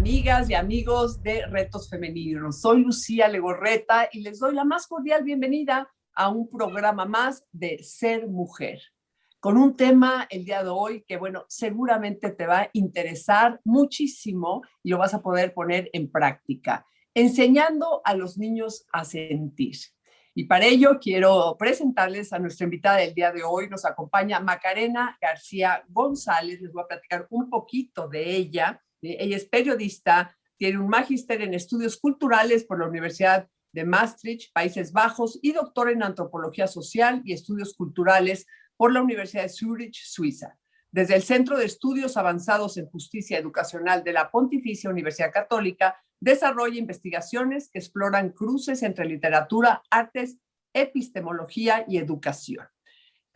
amigas y amigos de Retos Femeninos. Soy Lucía Legorreta y les doy la más cordial bienvenida a un programa más de Ser Mujer, con un tema el día de hoy que, bueno, seguramente te va a interesar muchísimo y lo vas a poder poner en práctica, enseñando a los niños a sentir. Y para ello quiero presentarles a nuestra invitada del día de hoy. Nos acompaña Macarena García González. Les voy a platicar un poquito de ella. Ella es periodista, tiene un magíster en estudios culturales por la Universidad de Maastricht, Países Bajos, y doctor en antropología social y estudios culturales por la Universidad de Zúrich, Suiza. Desde el Centro de Estudios Avanzados en Justicia Educacional de la Pontificia Universidad Católica, desarrolla investigaciones que exploran cruces entre literatura, artes, epistemología y educación.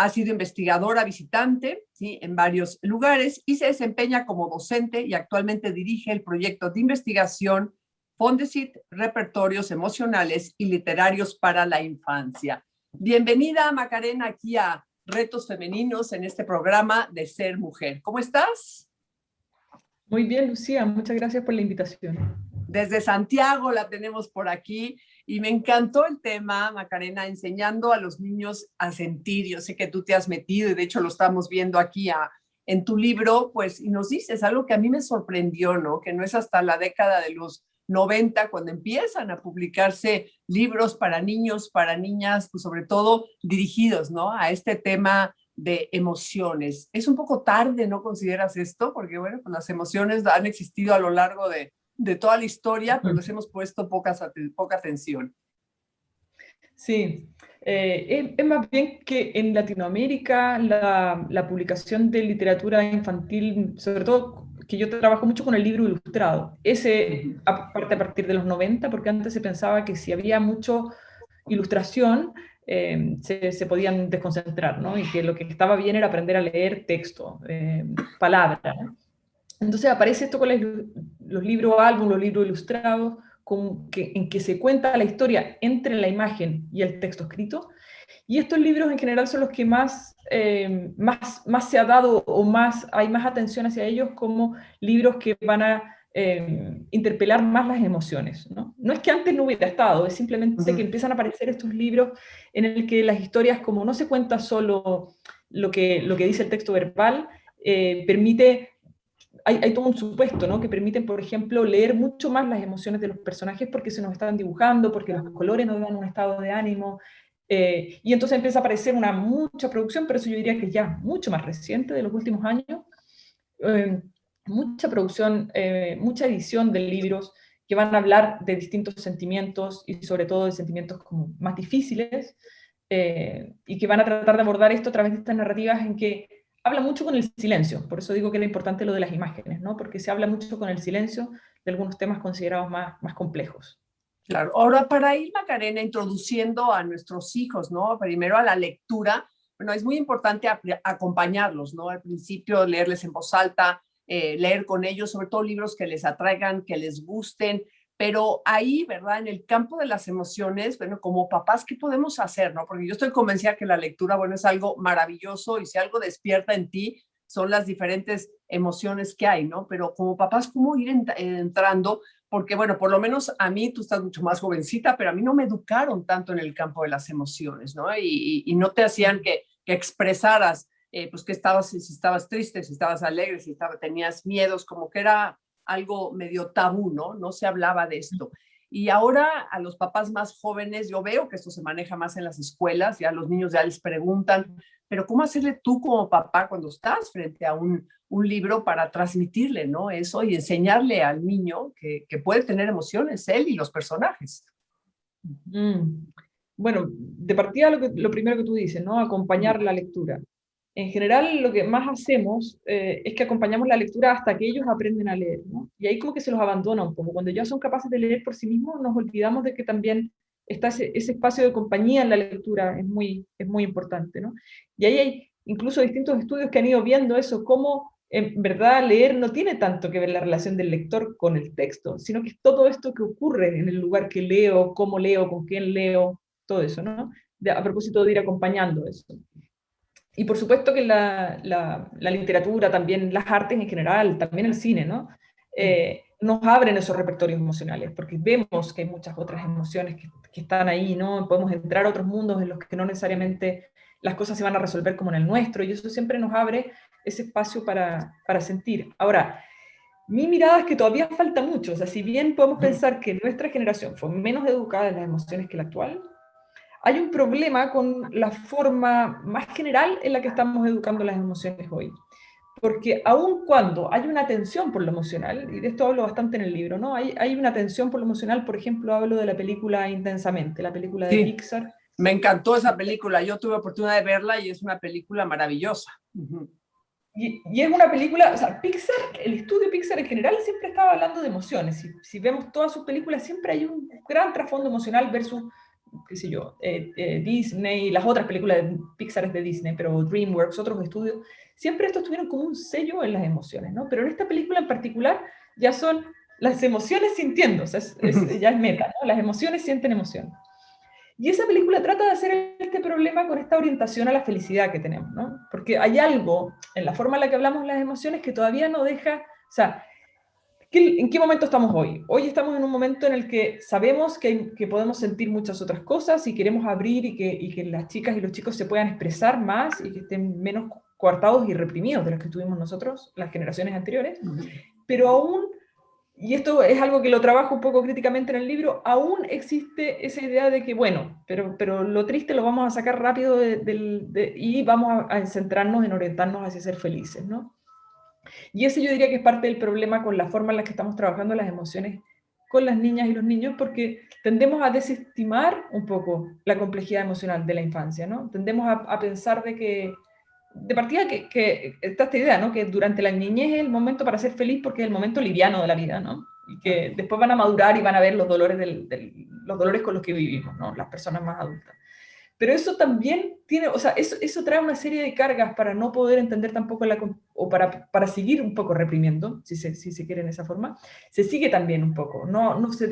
Ha sido investigadora visitante, ¿sí?, en varios lugares y se desempeña como docente y actualmente dirige el proyecto de investigación Fondesit, Repertorios Emocionales y Literarios para la Infancia. Bienvenida, Macarena, aquí a Retos Femeninos en este programa de Ser Mujer. ¿Cómo estás? Muy bien, Lucía, muchas gracias por la invitación. Desde Santiago la tenemos por aquí y me encantó el tema, Macarena, enseñando a los niños a sentir. Yo sé que tú te has metido y de hecho lo estamos viendo aquí en tu libro, pues, y nos dices algo que a mí me sorprendió, ¿no? Que no es hasta la década de los 90 cuando empiezan a publicarse libros para niños, para niñas, pues sobre todo dirigidos, ¿no?, a este tema de emociones. Es un poco tarde, ¿no consideras esto? Porque, bueno, pues las emociones han existido a lo largo de toda la historia, pero les hemos puesto poca atención. Sí, es más bien que en Latinoamérica la publicación de literatura infantil, sobre todo que yo trabajo mucho con el libro ilustrado, ese parte a partir de los 90, porque antes se pensaba que si había mucha ilustración, se podían desconcentrar, ¿no? Y que lo que estaba bien era aprender a leer texto, palabras, ¿no? Entonces aparece esto con los libros álbum, los libros ilustrados, en que se cuenta la historia entre la imagen y el texto escrito. Y estos libros en general son los que más se ha dado o hay más atención hacia ellos como libros que van a interpelar más las emociones, ¿no? No es que antes no hubiera estado, es simplemente que empiezan a aparecer estos libros en el que las historias, como no se cuenta solo lo que dice el texto verbal, permite... Hay todo un supuesto, ¿no?, que permiten, por ejemplo, leer mucho más las emociones de los personajes porque se nos están dibujando, porque los colores nos dan un estado de ánimo, y entonces empieza a aparecer mucha producción, pero eso yo diría que es ya mucho más reciente, de los últimos años, mucha producción, mucha edición de libros que van a hablar de distintos sentimientos y sobre todo de sentimientos como más difíciles, y que van a tratar de abordar esto a través de estas narrativas en que habla mucho con el silencio. Por eso digo que era importante lo de las imágenes, ¿no?, porque se habla mucho con el silencio de algunos temas considerados más complejos. Claro. Ahora, para ir, Macarena, introduciendo a nuestros hijos, ¿no?, primero a la lectura, bueno, es muy importante acompañarlos, ¿no? Al principio leerles en voz alta, leer con ellos, sobre todo libros que les atraigan, que les gusten, pero ahí, ¿verdad?, en el campo de las emociones, bueno, como papás, ¿qué podemos hacer, no? Porque yo estoy convencida que la lectura, bueno, es algo maravilloso y si algo despierta en ti son las diferentes emociones que hay, ¿no? Pero como papás, ¿cómo ir entrando? Porque, bueno, por lo menos a mí, tú estás mucho más jovencita, pero a mí no me educaron tanto en el campo de las emociones, ¿no? Y no te hacían que expresaras, pues, que estabas, si estabas triste, si estabas alegre, si tenías miedos, como que era algo medio tabú, ¿no? No se hablaba de esto. Y ahora a los papás más jóvenes, yo veo que esto se maneja más en las escuelas, ya los niños ya les preguntan, pero ¿cómo hacerle tú como papá cuando estás frente a un libro para transmitirle, ¿no?, eso y enseñarle al niño que puede tener emociones, él y los personajes? Bueno, de partida lo primero que tú dices, ¿no?, acompañar la lectura. En general, lo que más hacemos es que acompañamos la lectura hasta que ellos aprenden a leer, ¿no? Y ahí como que se los abandona un poco. Cuando ya son capaces de leer por sí mismos, nos olvidamos de que también está ese espacio de compañía en la lectura, es muy importante, ¿no? Y ahí hay incluso distintos estudios que han ido viendo eso, cómo en verdad leer no tiene tanto que ver la relación del lector con el texto, sino que es todo esto que ocurre en el lugar que leo, cómo leo, con quién leo, todo eso, ¿no? A propósito de ir acompañando eso. Y por supuesto que la literatura, también las artes en general, también el cine, ¿no?, nos abren esos repertorios emocionales, porque vemos que hay muchas otras emociones que están ahí, ¿no? Podemos entrar a otros mundos en los que no necesariamente las cosas se van a resolver como en el nuestro, y eso siempre nos abre ese espacio para sentir. Ahora, mi mirada es que todavía falta mucho, o sea, si bien podemos pensar que nuestra generación fue menos educada en las emociones que la actual, hay un problema con la forma más general en la que estamos educando las emociones hoy. Porque aun cuando hay una atención por lo emocional, y de esto hablo bastante en el libro, ¿no? Hay una atención por lo emocional, por ejemplo, hablo de la película Intensamente, la película de Sí, Pixar. me encantó esa película. Yo tuve oportunidad de verla y es una película maravillosa. Y es una película, o sea, Pixar, el estudio Pixar en general siempre estaba hablando de emociones. Si vemos todas sus películas, siempre hay un gran trasfondo emocional versus, qué sé yo, Disney, las otras películas de Pixar es de Disney, pero DreamWorks, otros estudios, siempre estos tuvieron como un sello en las emociones, ¿no? Pero en esta película en particular ya son las emociones sintiendo, o sea, ya es meta, ¿no? Las emociones sienten emoción. Y esa película trata de hacer este problema con esta orientación a la felicidad que tenemos, ¿no? Porque hay algo en la forma en la que hablamos las emociones que todavía no deja, o sea, ¿en qué momento estamos hoy? Hoy estamos en un momento en el que sabemos que podemos sentir muchas otras cosas y queremos abrir y que las chicas y los chicos se puedan expresar más y que estén menos coartados y reprimidos de los que tuvimos nosotros, las generaciones anteriores, pero aún, y esto es algo que lo trabajo un poco críticamente en el libro, aún existe esa idea de que, bueno, pero lo triste lo vamos a sacar rápido y vamos a centrarnos en orientarnos hacia ser felices, ¿no? Y ese yo diría que es parte del problema con la forma en la que estamos trabajando las emociones con las niñas y los niños, porque tendemos a desestimar un poco la complejidad emocional de la infancia, ¿no? Tendemos a pensar de partida que está esta idea, ¿no? Que durante la niñez es el momento para ser feliz porque es el momento liviano de la vida, ¿no? Y que después van a madurar y van a ver los dolores, los dolores con los que vivimos, ¿no? Las personas más adultas. Pero eso también tiene, o sea, eso trae una serie de cargas para no poder entender tampoco o para seguir un poco reprimiendo, si se quiere en esa forma, se sigue también un poco, no se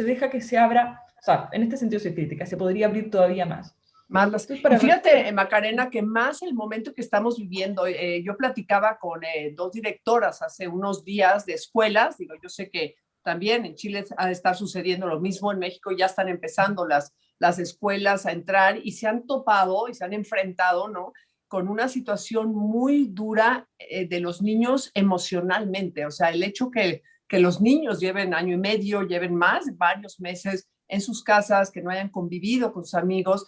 deja que se abra, o sea, en este sentido se crítica, se podría abrir todavía más. Entonces, Y fíjate, Macarena, que más el momento que estamos viviendo, yo platicaba con dos directoras hace unos días de escuelas, digo, yo sé que también en Chile ha de estar sucediendo lo mismo, en México ya están empezando las escuelas a entrar y se han topado y se han enfrentado, ¿no? Con una situación muy dura de los niños emocionalmente, o sea, el hecho que los niños lleven año y medio, lleven más, varios meses en sus casas, que no hayan convivido con sus amigos,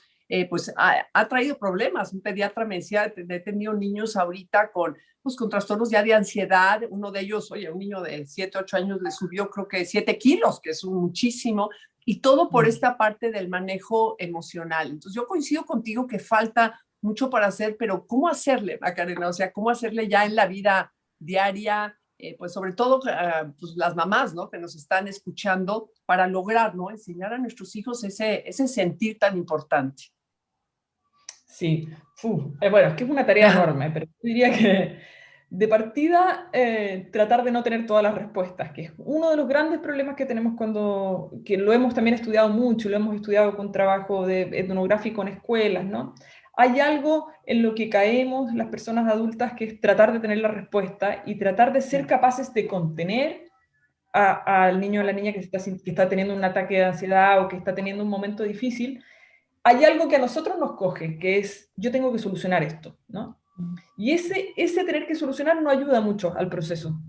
pues ha traído problemas. Un pediatra me decía, he tenido niños ahorita pues, con trastornos ya de ansiedad. Uno de ellos, oye, un niño de 7, 8 años le subió creo que 7 kilos, que es muchísimo, y todo por esta parte del manejo emocional. Entonces yo coincido contigo que falta mucho para hacer, pero ¿cómo hacerle, Macarena? O sea, ¿cómo hacerle ya en la vida diaria? Pues sobre todo pues las mamás, ¿no? Que nos están escuchando para lograr, ¿no? Enseñar a nuestros hijos ese sentir tan importante. sí, bueno, es que es una tarea enorme, pero yo diría que de partida tratar de no tener todas las respuestas, que es uno de los grandes problemas que tenemos que lo hemos también estudiado mucho, lo hemos estudiado con trabajo etnográfico en escuelas, ¿no? Hay algo en lo que caemos las personas adultas que es tratar de tener la respuesta y tratar de ser capaces de contener al niño o a la niña que está teniendo un ataque de ansiedad o que está teniendo un momento difícil. Hay algo que a nosotros nos coge, que es, yo tengo que solucionar esto, ¿no? Y ese tener que solucionar no ayuda mucho al proceso,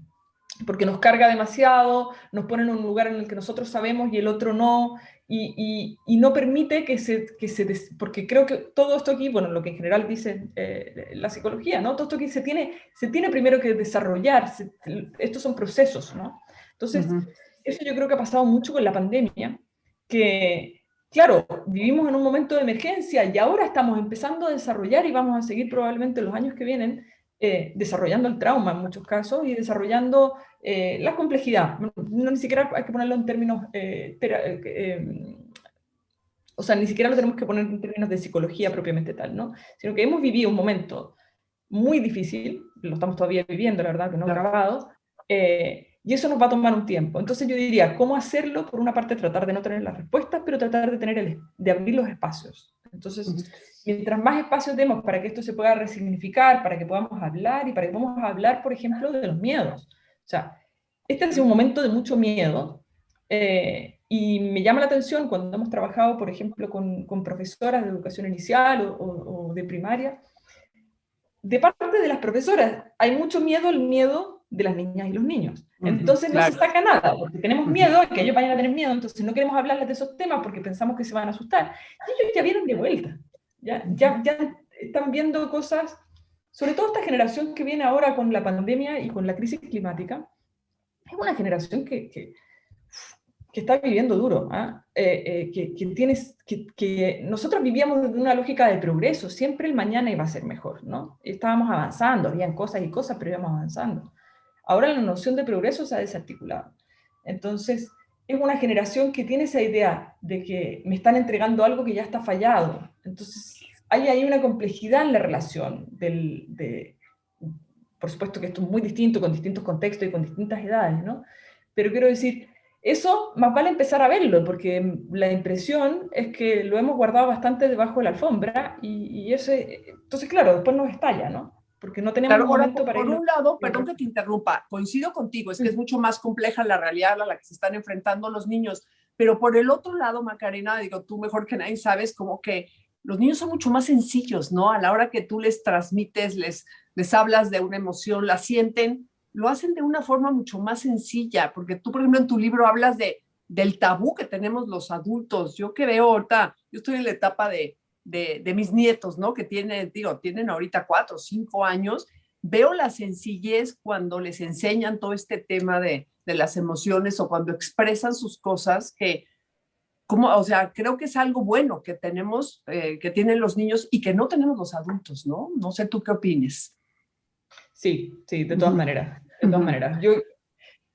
porque nos carga demasiado, nos pone en un lugar en el que nosotros sabemos y el otro no, y no permite porque creo que todo esto aquí, bueno, lo que en general dice la psicología, ¿no? Todo esto aquí se tiene primero que desarrollar, estos son procesos, ¿no? Entonces, eso yo creo que ha pasado mucho con la pandemia, que claro, vivimos en un momento de emergencia y ahora estamos empezando a desarrollar y vamos a seguir probablemente los años que vienen desarrollando el trauma en muchos casos y desarrollando la complejidad. No, ni siquiera hay que ponerlo en términos, o sea, ni siquiera lo tenemos que poner en términos de psicología propiamente tal, ¿no? Sino que hemos vivido un momento muy difícil, lo estamos todavía viviendo, la verdad, que no he grabado, y eso nos va a tomar un tiempo. Entonces yo diría, ¿cómo hacerlo? Por una parte, tratar de no tener las respuestas, pero tratar de abrir los espacios. Entonces, mientras más espacios demos para que esto se pueda resignificar, para que podamos hablar y para que podamos hablar, por ejemplo, de los miedos. O sea, este ha sido un momento de mucho miedo, y me llama la atención cuando hemos trabajado, por ejemplo, con profesoras de educación inicial o de primaria, de parte de las profesoras hay mucho miedo, el miedo de las niñas y los niños. Entonces no se Claro. saca nada, porque tenemos miedo, que ellos vayan a tener miedo, entonces no queremos hablarles de esos temas porque pensamos que se van a asustar. Y ellos ya vienen de vuelta, ya están viendo cosas, sobre todo esta generación que viene ahora con la pandemia y con la crisis climática, es una generación que está viviendo duro, que nosotros vivíamos desde una lógica de progreso, siempre el mañana iba a ser mejor, ¿no? Estábamos avanzando, habían cosas y cosas, pero íbamos avanzando. Ahora la noción de progreso se ha desarticulado. Entonces, es una generación que tiene esa idea de que me están entregando algo que ya está fallado. Entonces, hay una complejidad en la relación por supuesto que esto es muy distinto, con distintos contextos y con distintas edades, ¿no? Pero quiero decir, eso más vale empezar a verlo, porque la impresión es que lo hemos guardado bastante debajo de la alfombra entonces claro, después nos estalla, ¿no? Porque no tenemos Claro, un ahora, momento para por irlo. un lado, perdón que te interrumpa, coincido contigo, es que es mucho más compleja la realidad a la que se están enfrentando los niños, pero por el otro lado, Macarena, digo, tú mejor que nadie sabes como que los niños son mucho más sencillos, ¿no? A la hora que tú les transmites, les hablas de una emoción, la sienten, lo hacen de una forma mucho más sencilla, porque tú, por ejemplo, en tu libro hablas del tabú que tenemos los adultos. Yo que veo ahorita, yo estoy en la etapa de mis nietos, ¿no? Que tienen ahorita 4 o 5 años, veo la sencillez cuando les enseñan todo este tema de las emociones o cuando expresan sus cosas, o sea, creo que es algo bueno que tenemos, que tienen los niños y que no tenemos los adultos, ¿no? No sé tú qué opines. Sí, sí, de Uh todas -huh. maneras, de Uh todas -huh. maneras. Yo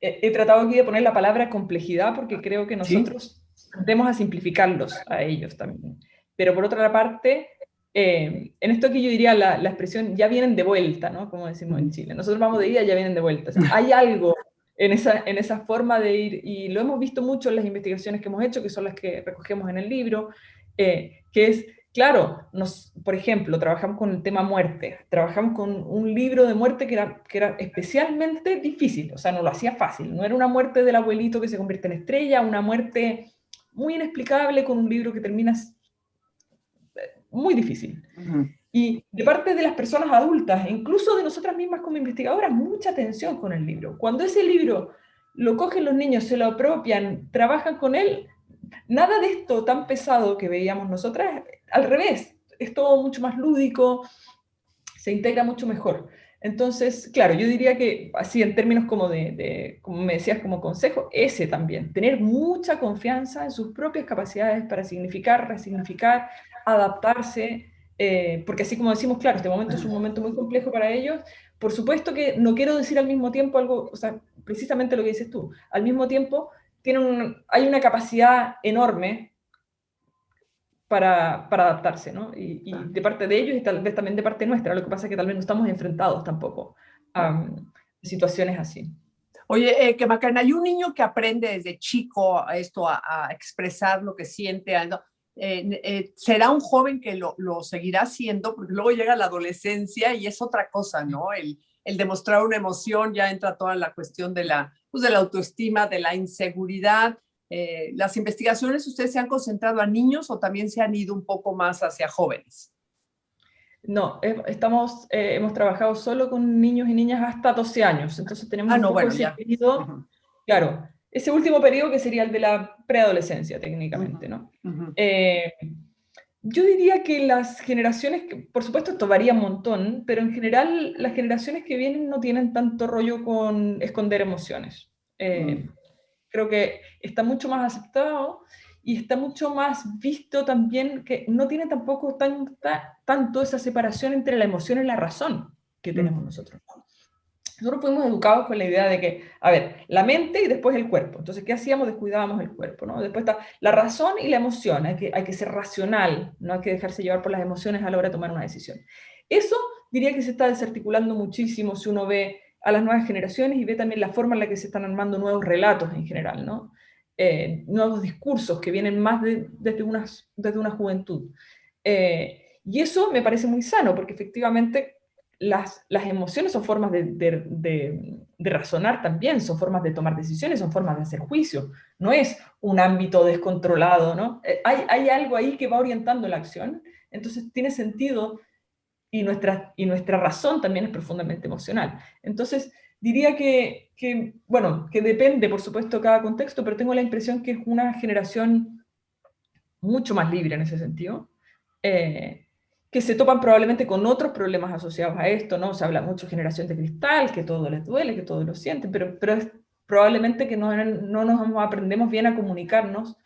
he tratado aquí de poner la palabra complejidad porque creo que Sí. nosotros tendemos a simplificarlos a ellos también. Pero por otra parte, en esto que yo diría la expresión ya vienen de vuelta, ¿no? Como decimos en Chile. Nosotros vamos de ida, ya vienen de vuelta. O sea, hay algo en esa forma de ir, y lo hemos visto mucho en las investigaciones que hemos hecho, que son las que recogemos en el libro, que es, claro, por ejemplo, trabajamos con el tema muerte, trabajamos con un libro de muerte que era especialmente difícil, o sea, no lo hacía fácil, no era una muerte del abuelito que se convierte en estrella, una muerte muy inexplicable con un libro que termina muy difícil. Uh -huh. Y de parte de las personas adultas, e incluso de nosotras mismas como investigadoras, mucha atención con el libro. Cuando ese libro lo cogen los niños, se lo apropian, trabajan con él, nada de esto tan pesado que veíamos nosotras, al revés, es todo mucho más lúdico, se integra mucho mejor. Entonces, claro, yo diría que así en términos como me decías, como consejo, ese también, tener mucha confianza en sus propias capacidades para significar, resignificar, adaptarse, porque así como decimos, claro, este momento es un momento muy complejo para ellos. Por supuesto que no quiero decir al mismo tiempo algo, o sea, precisamente lo que dices tú, al mismo tiempo hay una capacidad enorme para adaptarse, ¿no? Y de parte de ellos y tal vez también de parte nuestra. Lo que pasa es que tal vez no estamos enfrentados tampoco a situaciones así. Oye, que Macarena, hay un niño que aprende desde chico a expresar lo que siente. Será un joven que lo seguirá haciendo, porque luego llega la adolescencia y es otra cosa, ¿no? El demostrar una emoción, ya entra toda la cuestión pues de la autoestima, de la inseguridad. ¿Las investigaciones ustedes se han concentrado a niños o también se han ido un poco más hacia jóvenes? No, hemos trabajado solo con niños y niñas hasta 12 años, entonces tenemos un No, poco bueno, ese ya. Uh periodo, -huh. claro, ese último periodo que sería el de la preadolescencia Uh -huh. técnicamente, ¿no? Uh -huh. Yo diría que las generaciones, por supuesto esto varía un montón, pero en general las generaciones que vienen no tienen tanto rollo con esconder emociones. Creo que está mucho más aceptado y está mucho más visto también, que no tiene tampoco tanto esa separación entre la emoción y la razón que tenemos nosotros. Nosotros fuimos educados con la idea de que, a ver, la mente y después el cuerpo. Entonces, ¿qué hacíamos? Descuidábamos el cuerpo, ¿no? Después está la razón y la emoción. Hay que ser racional, no hay que dejarse llevar por las emociones a la hora de tomar una decisión. Eso diría que se está desarticulando muchísimo si uno ve a las nuevas generaciones y ve también la forma en la que se están armando nuevos relatos en general, ¿no? Nuevos discursos que vienen más desde una juventud. Y eso me parece muy sano, porque efectivamente las emociones son formas de razonar también, son formas de tomar decisiones, son formas de hacer juicio. No es un ámbito descontrolado, ¿no? Hay algo ahí que va orientando la acción, entonces tiene sentido y nuestra razón también es profundamente emocional. Entonces, diría bueno, que depende, por supuesto, de cada contexto, pero tengo la impresión que es una generación mucho más libre en ese sentido, que se topan probablemente con otros problemas asociados a esto, ¿no? Se habla mucho de generación de cristal, que todo les duele, que todo lo sienten, pero es probablemente que no nos aprendemos bien a comunicarnos,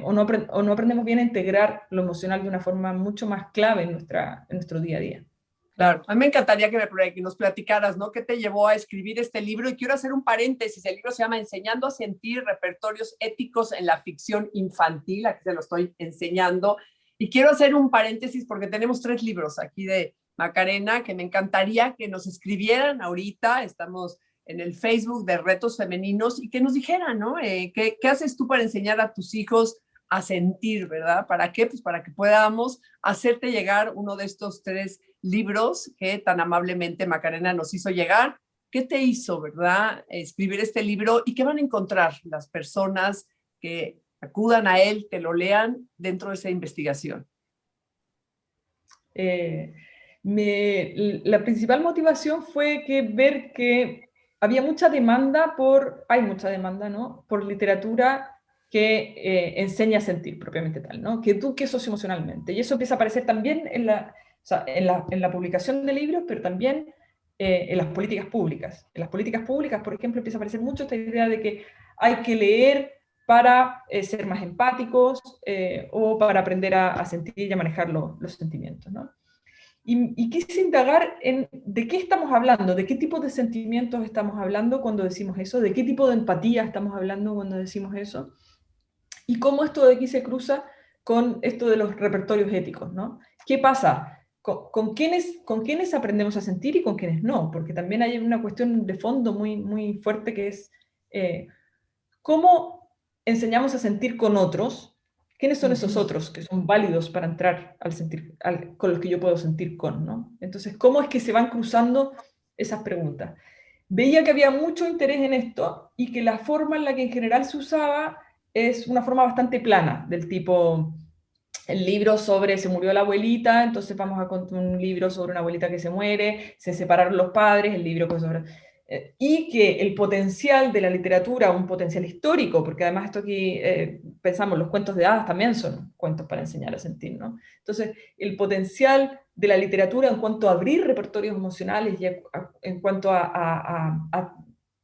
o no aprendemos bien a integrar lo emocional de una forma mucho más clave en nuestro día a día. Claro, a mí me encantaría que nos platicaras, ¿no? ¿Qué te llevó a escribir este libro? Y quiero hacer un paréntesis, el libro se llama Enseñando a sentir, repertorios éticos en la ficción infantil, aquí se lo estoy enseñando. Y quiero hacer un paréntesis porque tenemos 3 libros aquí de Macarena que me encantaría que nos escribieran ahorita, estamos en el Facebook de Retos Femeninos, y que nos dijeran, ¿no? ¿Qué haces tú para enseñar a tus hijos a sentir, ¿verdad? ¿Para qué? Pues para que podamos hacerte llegar uno de estos 3 libros que tan amablemente Macarena nos hizo llegar. ¿Qué te hizo, verdad, escribir este libro y qué van a encontrar las personas que acudan a él, que lo lean dentro de esa investigación? La principal motivación fue ver que había hay mucha demanda, ¿no? Por literatura que enseña a sentir propiamente tal, ¿no? Que eduque socioemocionalmente. Y eso empieza a aparecer también en la publicación de libros, pero también en las políticas públicas. En las políticas públicas, por ejemplo, empieza a aparecer mucho esta idea de que hay que leer para ser más empáticos, o para aprender a sentir y a manejar los sentimientos, ¿no? Y quise indagar en de qué estamos hablando, de qué tipo de sentimientos estamos hablando cuando decimos eso, de qué tipo de empatía estamos hablando cuando decimos eso, y cómo esto de aquí se cruza con esto de los repertorios éticos, ¿no? ¿Qué pasa? ¿Con quiénes aprendemos a sentir y con quiénes no? Porque también hay una cuestión de fondo muy, muy fuerte que es cómo enseñamos a sentir con otros. ¿Quiénes son esos otros que son válidos para entrar con los que yo puedo sentir con, ¿no? Entonces, ¿cómo es que se van cruzando esas preguntas? Veía que había mucho interés en esto y que la forma en la que en general se usaba es una forma bastante plana, del tipo, el libro sobre se murió la abuelita, entonces vamos a contar un libro sobre una abuelita que se muere, se separaron los padres, el libro sobre... Y que el potencial de la literatura, un potencial histórico, porque además esto aquí pensamos, los cuentos de hadas también son cuentos para enseñar a sentir, ¿no? Entonces, el potencial de la literatura en cuanto a abrir repertorios emocionales y en cuanto a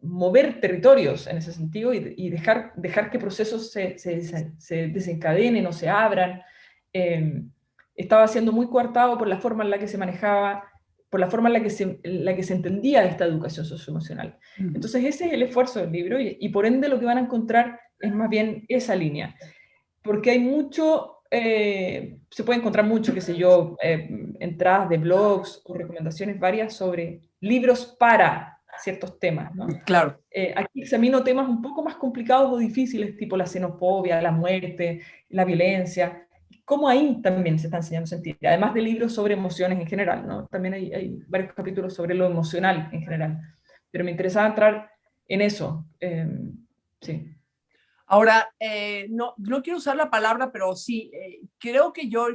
mover territorios en ese sentido y dejar que procesos se desencadenen o se abran, estaba siendo muy coartado por la forma en la que se manejaba, por la forma en la que se entendía esta educación socioemocional. Entonces ese es el esfuerzo del libro y por ende lo que van a encontrar es más bien esa línea, porque hay mucho, se puede encontrar mucho, qué sé yo, entradas de blogs o recomendaciones varias sobre libros para ciertos temas, ¿no? Claro. Aquí examino temas un poco más complicados o difíciles, tipo la xenofobia, la muerte, la violencia, cómo ahí también se está enseñando a sentir, además de libros sobre emociones en general, ¿no? También hay varios capítulos sobre lo emocional en general, pero me interesaba entrar en eso, sí. Ahora, no quiero usar la palabra, pero sí, creo que yo,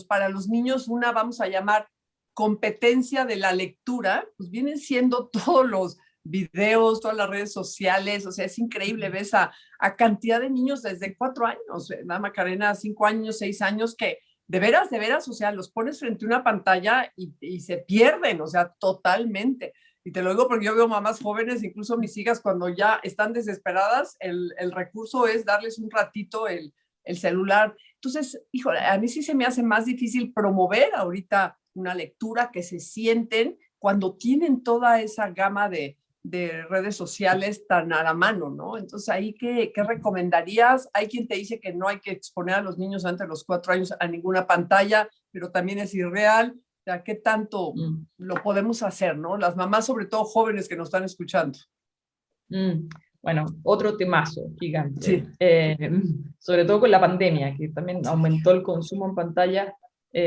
para los niños, una vamos a llamar competencia de la lectura, pues vienen siendo todos los videos, todas las redes sociales, o sea, es increíble, ves a cantidad de niños desde 4 años, ¿verdad, Macarena? 5 años, 6 años, que de veras, o sea, los pones frente a una pantalla y se pierden, o sea, totalmente. Y te lo digo porque yo veo mamás jóvenes, incluso mis hijas, cuando ya están desesperadas, el recurso es darles un ratito el celular. Entonces, híjole, a mí sí se me hace más difícil promover ahorita una lectura, que se sienten cuando tienen toda esa gama de redes sociales tan a la mano, ¿no? Entonces, ahí, ¿qué recomendarías? Hay quien te dice que no hay que exponer a los niños antes de los 4 años a ninguna pantalla, pero también es irreal. O sea, ¿qué tanto lo podemos hacer, no? Las mamás, sobre todo jóvenes que nos están escuchando. Bueno, otro temazo gigante. Sí. Sobre todo con la pandemia, que también aumentó el consumo en pantalla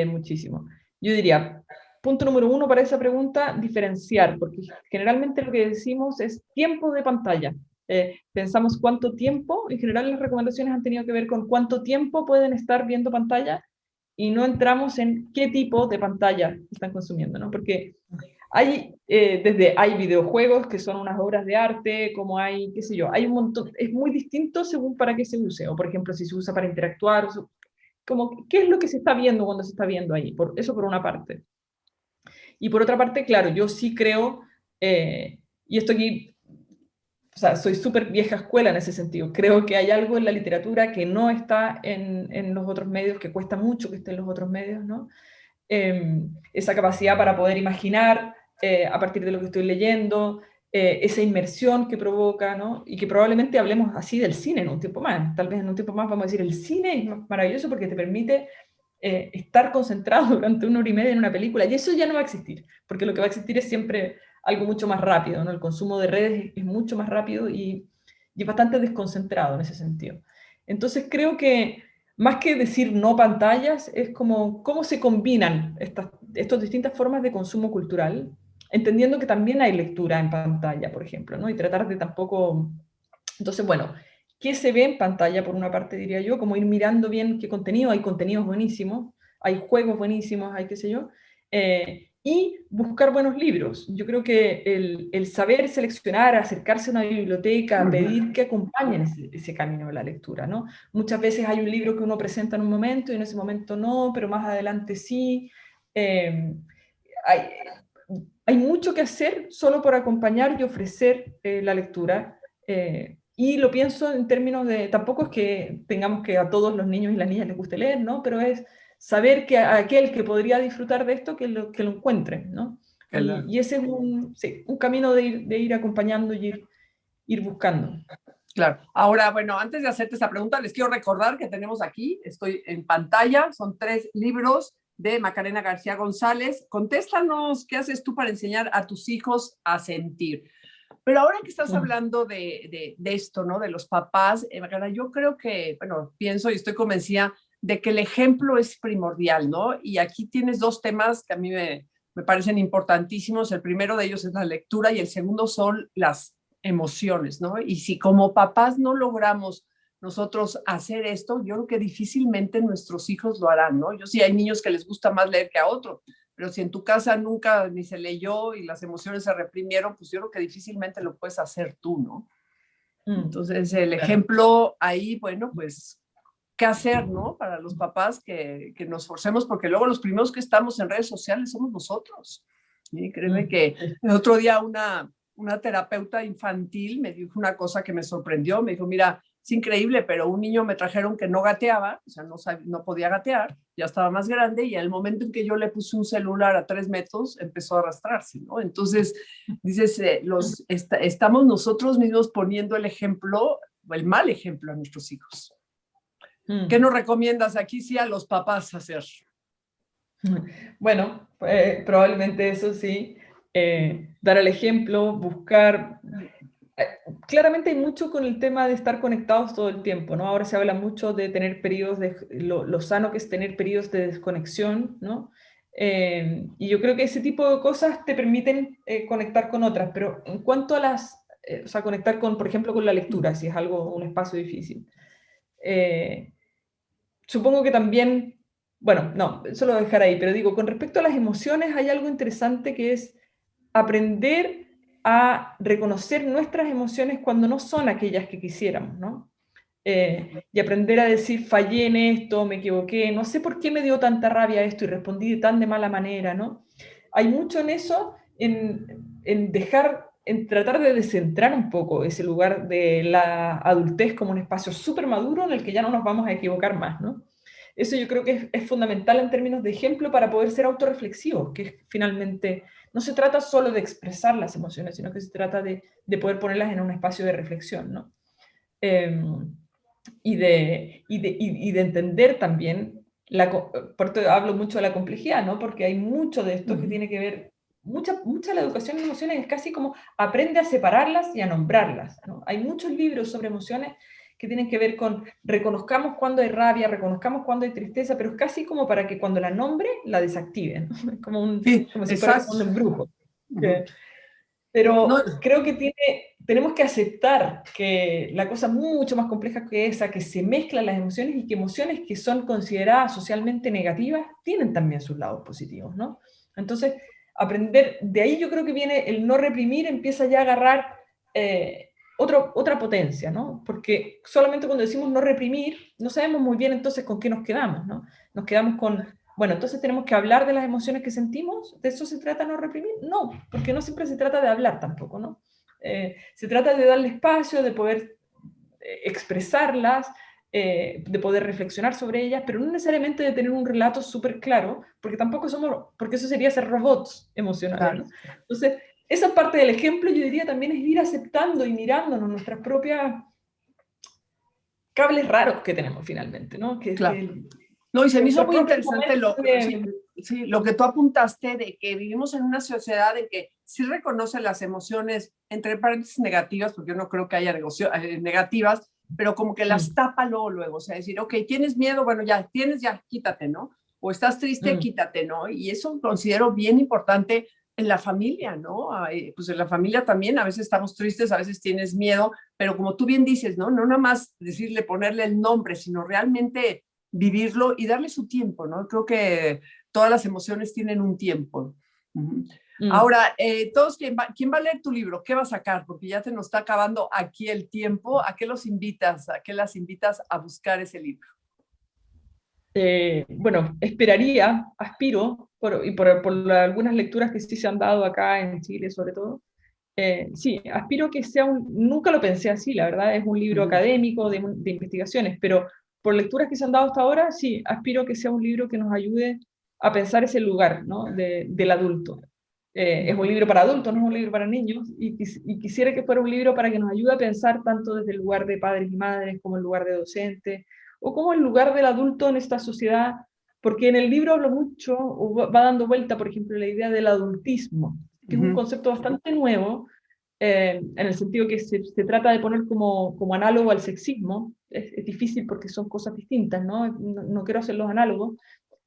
muchísimo. Yo diría, punto número uno para esa pregunta, diferenciar, porque generalmente lo que decimos es tiempo de pantalla. Pensamos cuánto tiempo, en general las recomendaciones han tenido que ver con cuánto tiempo pueden estar viendo pantalla y no entramos en qué tipo de pantalla están consumiendo, ¿no? Porque hay videojuegos que son unas obras de arte, como hay, qué sé yo, hay un montón, es muy distinto según para qué se use, o por ejemplo, si se usa para interactuar, como, ¿qué es lo que se está viendo cuando se está viendo ahí? Eso por una parte. Y por otra parte, claro, yo sí creo, y esto aquí, o sea, soy súper vieja escuela en ese sentido, creo que hay algo en la literatura que no está en los otros medios, que cuesta mucho que esté en los otros medios, ¿no? Esa capacidad para poder imaginar a partir de lo que estoy leyendo, esa inmersión que provoca, ¿no? Y que probablemente hablemos así del cine en un tiempo más. Tal vez en un tiempo más vamos a decir, el cine es maravilloso porque te permite estar concentrado durante 1 hora y media en una película, y eso ya no va a existir, porque lo que va a existir es siempre algo mucho más rápido, ¿no? El consumo de redes es mucho más rápido y es bastante desconcentrado en ese sentido. Entonces creo que más que decir no pantallas, es como cómo se combinan estas distintas formas de consumo cultural, entendiendo que también hay lectura en pantalla, por ejemplo, ¿no? Y tratar de tampoco... Entonces, bueno, ¿qué se ve en pantalla, por una parte, diría yo? Como ir mirando bien qué contenido, hay contenidos buenísimos, hay juegos buenísimos, hay qué sé yo, y buscar buenos libros. Yo creo que el saber seleccionar, acercarse a una biblioteca, pedir que acompañen ese camino de la lectura, ¿no? Muchas veces hay un libro que uno presenta en un momento y en ese momento no, pero más adelante sí. Hay, hay mucho que hacer solo por acompañar y ofrecer la lectura. Y lo pienso en términos de, tampoco es que tengamos que a todos los niños y las niñas les guste leer, ¿no? Pero es saber que a aquel que podría disfrutar de esto, que lo encuentre, ¿no? Y ese es un camino de ir acompañando y ir buscando. Claro. Ahora, bueno, antes de hacerte esta pregunta, les quiero recordar que tenemos aquí, estoy en pantalla, son 3 libros de Macarena García González. Contéstanos, ¿qué haces tú para enseñar a tus hijos a sentir? Pero ahora que estás hablando de esto, ¿no? De los papás, Macarena, yo creo que, bueno, pienso y estoy convencida de que el ejemplo es primordial, ¿no? Y aquí tienes 2 temas que a mí me parecen importantísimos. El primero de ellos es la lectura y el segundo son las emociones, ¿no? Y si como papás no logramos nosotros hacer esto, yo creo que difícilmente nuestros hijos lo harán, ¿no? Yo sí hay niños que les gusta más leer que a otros, pero si en tu casa nunca ni se leyó y las emociones se reprimieron, pues yo creo que difícilmente lo puedes hacer tú, ¿no? Entonces el ejemplo ahí, bueno, pues qué hacer, ¿no? Para los papás que nos forcemos, porque luego los primeros que estamos en redes sociales somos nosotros. Y créeme que el otro día una terapeuta infantil me dijo una cosa que me sorprendió, me dijo, mira, es increíble, pero un niño me trajeron que no gateaba, o sea, no podía gatear, ya estaba más grande y en el momento en que yo le puse un celular a 3 metros, empezó a arrastrarse, ¿no? Entonces, dices, estamos nosotros mismos poniendo el ejemplo, el mal ejemplo a nuestros hijos. ¿Qué nos recomiendas aquí sí a los papás hacer? Bueno, probablemente eso sí, dar el ejemplo, buscar... Claramente hay mucho con el tema de estar conectados todo el tiempo, ¿no? Ahora se habla mucho de tener periodos lo sano que es tener periodos de desconexión, ¿no? Y yo creo que ese tipo de cosas te permiten conectar con otras, pero en cuanto a o sea, conectar con, por ejemplo, con la lectura, si es algo, un espacio difícil. Supongo que también, bueno, no, eso lo voy a dejar ahí, pero digo, con respecto a las emociones hay algo interesante que es aprender a reconocer nuestras emociones cuando no son aquellas que quisiéramos, ¿no? Y aprender a decir, fallé en esto, me equivoqué, no sé por qué me dio tanta rabia esto y respondí de tan de mala manera, ¿no? Hay mucho en eso, en tratar de descentrar un poco ese lugar de la adultez como un espacio súper maduro en el que ya no nos vamos a equivocar más, ¿no? Eso yo creo que es fundamental en términos de ejemplo para poder ser autorreflexivos, que es finalmente no se trata solo de expresar las emociones, sino que se trata de poder ponerlas en un espacio de reflexión, ¿no? Y de entender también, por eso hablo mucho de la complejidad, ¿no? Porque hay mucho de esto que tiene que ver, mucha de la educación en emociones es casi como aprende a separarlas y a nombrarlas, ¿no? Hay muchos libros sobre emociones que tienen que ver con reconozcamos cuando hay rabia, reconozcamos cuando hay tristeza, pero es casi como para que cuando la nombre, la desactiven, ¿no? Sí, Como si fuera exacto. un embrujo. Ujú. No, Pero creo que tenemos que aceptar que la cosa mucho más compleja que esa, que se mezclan las emociones y que emociones que son consideradas socialmente negativas tienen también sus lados positivos, ¿no? Entonces, aprender, de ahí yo creo que viene el no reprimir, empieza ya a agarrar otra potencia, ¿no? Porque solamente cuando decimos no reprimir, no sabemos muy bien entonces con qué nos quedamos, ¿no? Nos quedamos con bueno, entonces tenemos que hablar de las emociones que sentimos, ¿de eso se trata no reprimir? No, porque no siempre se trata de hablar tampoco, ¿no? Se trata de darle espacio, de poder expresarlas, de poder reflexionar sobre ellas, pero no necesariamente de tener un relato súper claro, porque tampoco somos, porque eso sería ser robots emocionales, claro. ¿no? Entonces, esa parte del ejemplo yo diría también es ir aceptando y mirándonos nuestras propias cables raros que tenemos finalmente, ¿no? Claro. No, y se me hizo Nuestra muy propia interesante sí, sí, lo que tú apuntaste de que vivimos en una sociedad en que sí reconoce las emociones, entre paréntesis negativas, porque yo no creo que haya negativas, pero como que las tapa luego, o sea, decir, ok, tienes miedo, bueno, ya, tienes, ya, quítate, ¿no? O estás triste, quítate, ¿no? Y eso considero bien importante en la familia, ¿no? Pues en la familia también, a veces estamos tristes, a veces tienes miedo, pero como tú bien dices, ¿no? No nada más decirle, ponerle el nombre, sino realmente vivirlo y darle su tiempo, ¿no? Creo que todas las emociones tienen un tiempo. Uh-huh. Ahora, todos, ¿quién va a leer tu libro? ¿Qué va a sacar? Porque ya se nos está acabando aquí el tiempo. ¿A qué los invitas? ¿A qué las invitas a buscar ese libro? Bueno, aspiro, por algunas lecturas que sí se han dado acá en Chile sobre todo, sí, aspiro que sea nunca lo pensé así, la verdad, es un libro académico de investigaciones, pero por lecturas que se han dado hasta ahora, sí, aspiro que sea un libro que nos ayude a pensar ese lugar, ¿no? Del adulto. Es un libro para adultos, no es un libro para niños, y quisiera que fuera un libro para que nos ayude a pensar tanto desde el lugar de padres y madres, como el lugar de docentes, o como el lugar del adulto en esta sociedad, porque en el libro hablo mucho, o va dando vuelta, por ejemplo, la idea del adultismo, que es un concepto bastante nuevo, en el sentido que se trata de poner como análogo al sexismo. Es difícil porque son cosas distintas, ¿no? No quiero hacer los análogos,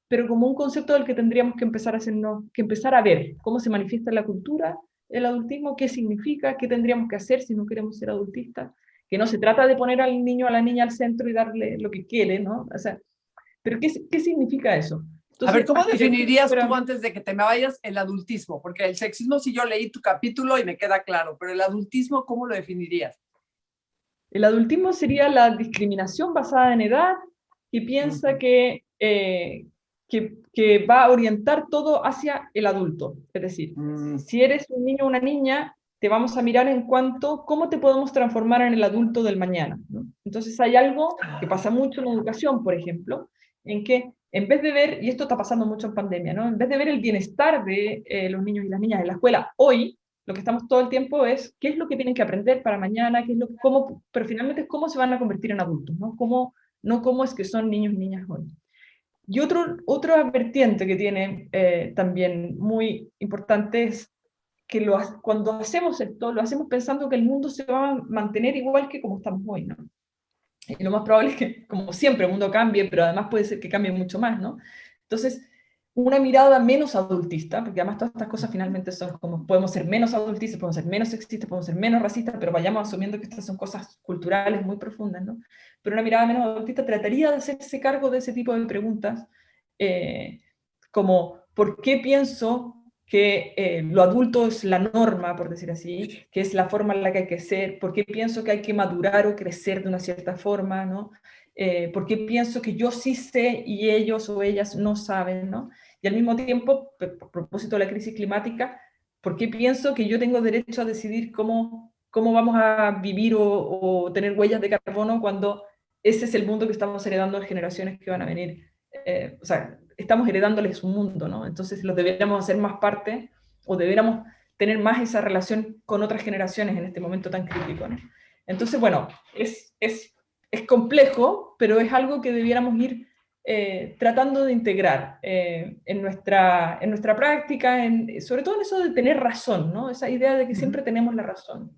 pero como un concepto del que tendríamos que empezar a hacernos, que empezar a ver cómo se manifiesta en la cultura el adultismo, qué significa, qué tendríamos que hacer si no queremos ser adultistas, que no se trata de poner al niño o a la niña al centro y darle lo que quiere, ¿no? O sea, pero ¿qué significa eso? A ver, Entonces, ¿cómo aspiraría que definirías fuera... tú antes de que te me vayas el adultismo? Porque el sexismo sí yo leí tu capítulo y me queda claro, pero el adultismo, ¿cómo lo definirías? El adultismo sería la discriminación basada en edad que piensa que va a orientar todo hacia el adulto. Es decir, si eres un niño o una niña, te vamos a mirar en cuanto cómo te podemos transformar en el adulto del mañana, ¿no? Entonces hay algo que pasa mucho en la educación, por ejemplo, en que en vez de ver, y esto está pasando mucho en pandemia, ¿no? En vez de ver el bienestar de los niños y las niñas en la escuela hoy, lo que estamos todo el tiempo es qué es lo que tienen que aprender para mañana, pero finalmente es cómo se van a convertir en adultos, ¿no? No cómo es que son niños y niñas hoy. Y otra vertiente que tiene también muy importante es que cuando hacemos esto, lo hacemos pensando que el mundo se va a mantener igual que como estamos hoy, ¿no? Y lo más probable es que, como siempre, el mundo cambie, pero además puede ser que cambie mucho más, ¿no? Entonces, una mirada menos adultista, porque además todas estas cosas finalmente son como, podemos ser menos adultistas, podemos ser menos sexistas, podemos ser menos racistas, pero vayamos asumiendo que estas son cosas culturales muy profundas, ¿no? Pero una mirada menos adultista trataría de hacerse cargo de ese tipo de preguntas, eh, como, ¿por qué pienso que lo adulto es la norma, por decir así, que es la forma en la que hay que ser? ¿Por qué pienso que hay que madurar o crecer de una cierta forma, ¿no? ¿Por qué pienso que yo sí sé y ellos o ellas no saben, ¿no? Y al mismo tiempo, por propósito de la crisis climática, ¿por qué pienso que yo tengo derecho a decidir cómo vamos a vivir o tener huellas de carbono cuando ese es el mundo que estamos heredando a las generaciones que van a venir? O sea, estamos heredándoles un mundo, ¿no? Entonces los deberíamos hacer más parte o deberíamos tener más esa relación con otras generaciones en este momento tan crítico, ¿no? Entonces, bueno, es complejo, pero es algo que debiéramos ir tratando de integrar en nuestra práctica, sobre todo en eso de tener razón, ¿no? Esa idea de que siempre tenemos la razón.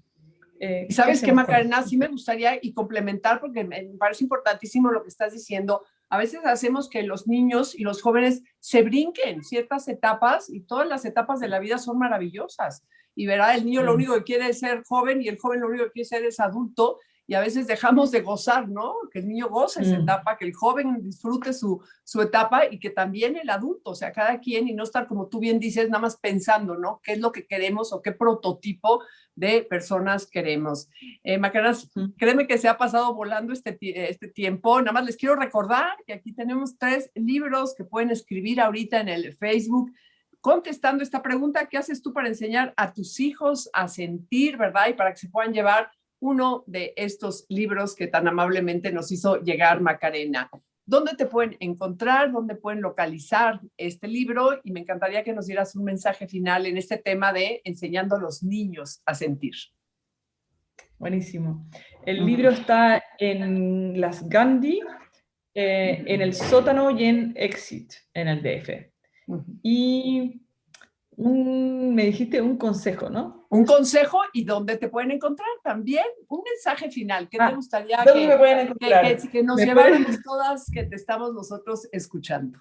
Y sabes qué, hacemos con Macarena, eso? sí me gustaría y complementar, porque me parece importantísimo lo que estás diciendo. A veces hacemos que los niños y los jóvenes se brinquen ciertas etapas y todas las etapas de la vida son maravillosas. Y verá, el niño lo Mm, único que quiere es ser joven y el joven lo único que quiere ser es adulto. Y a veces dejamos de gozar, ¿no? Que el niño goce esa mm. etapa, que el joven disfrute su etapa y que también el adulto, o sea, cada quien y no estar como tú bien dices, nada más pensando, ¿no? ¿Qué es lo que queremos o qué prototipo de personas queremos? Macarena, Ujú. créeme que se ha pasado volando este tiempo. Nada más les quiero recordar que aquí tenemos 3 libros que pueden escribir ahorita en el Facebook contestando esta pregunta: ¿qué haces tú para enseñar a tus hijos a sentir, verdad? Y para que se puedan llevar uno de estos libros que tan amablemente nos hizo llegar Macarena. ¿Dónde te pueden encontrar? ¿Dónde pueden localizar este libro? Y me encantaría que nos dieras un mensaje final en este tema de enseñando a los niños a sentir. Buenísimo. El Uh-huh. libro está en Las Gandhi, en el sótano y en Exit, en el DF. Uh-huh. Y me dijiste un consejo, ¿no? Un consejo y dónde te pueden encontrar también. Un mensaje final. ¿Qué te gustaría ¿Dónde me pueden encontrar? que nos ¿Me lleváramos pueden... todas que te estamos nosotros escuchando?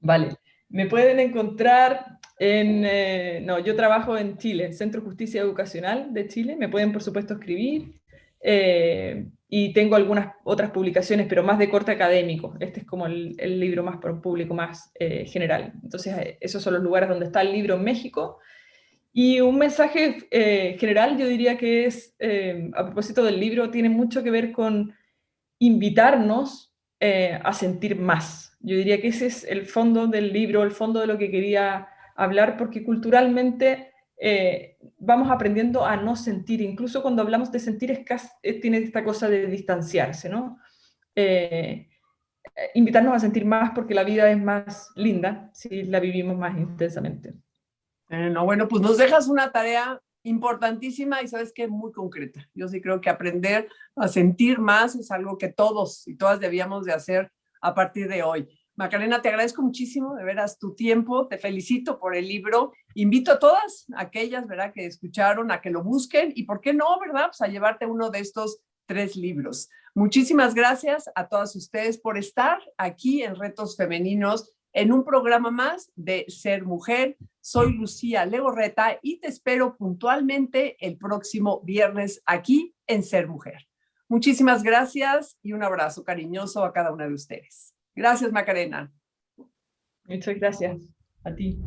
Vale, me pueden encontrar no, yo trabajo en Chile, Centro de Justicia Educacional de Chile, me pueden por supuesto escribir, y tengo algunas otras publicaciones, pero más de corte académico. Este es como el libro más para un público más general. Entonces, esos son los lugares donde está el libro en México. Y un mensaje general, yo diría que es, a propósito del libro, tiene mucho que ver con invitarnos a sentir más. Yo diría que ese es el fondo del libro, el fondo de lo que quería hablar, porque culturalmente vamos aprendiendo a no sentir. Incluso cuando hablamos de sentir, tiene esta cosa de distanciarse, ¿no? Invitarnos a sentir más porque la vida es más linda si la vivimos más intensamente. No, bueno, pues nos dejas una tarea importantísima y sabes que muy concreta. Yo sí creo que aprender a sentir más es algo que todos y todas debíamos de hacer a partir de hoy. Macarena, te agradezco muchísimo, de veras, tu tiempo, te felicito por el libro, invito a todas aquellas, ¿verdad?, que escucharon a que lo busquen y, ¿por qué no, verdad?, pues a llevarte uno de estos 3 libros. Muchísimas gracias a todas ustedes por estar aquí en Retos Femeninos, en un programa más de Ser Mujer. Soy Lucía Legorreta y te espero puntualmente el próximo viernes aquí en Ser Mujer. Muchísimas gracias y un abrazo cariñoso a cada una de ustedes. Gracias, Macarena. Muchas gracias a ti.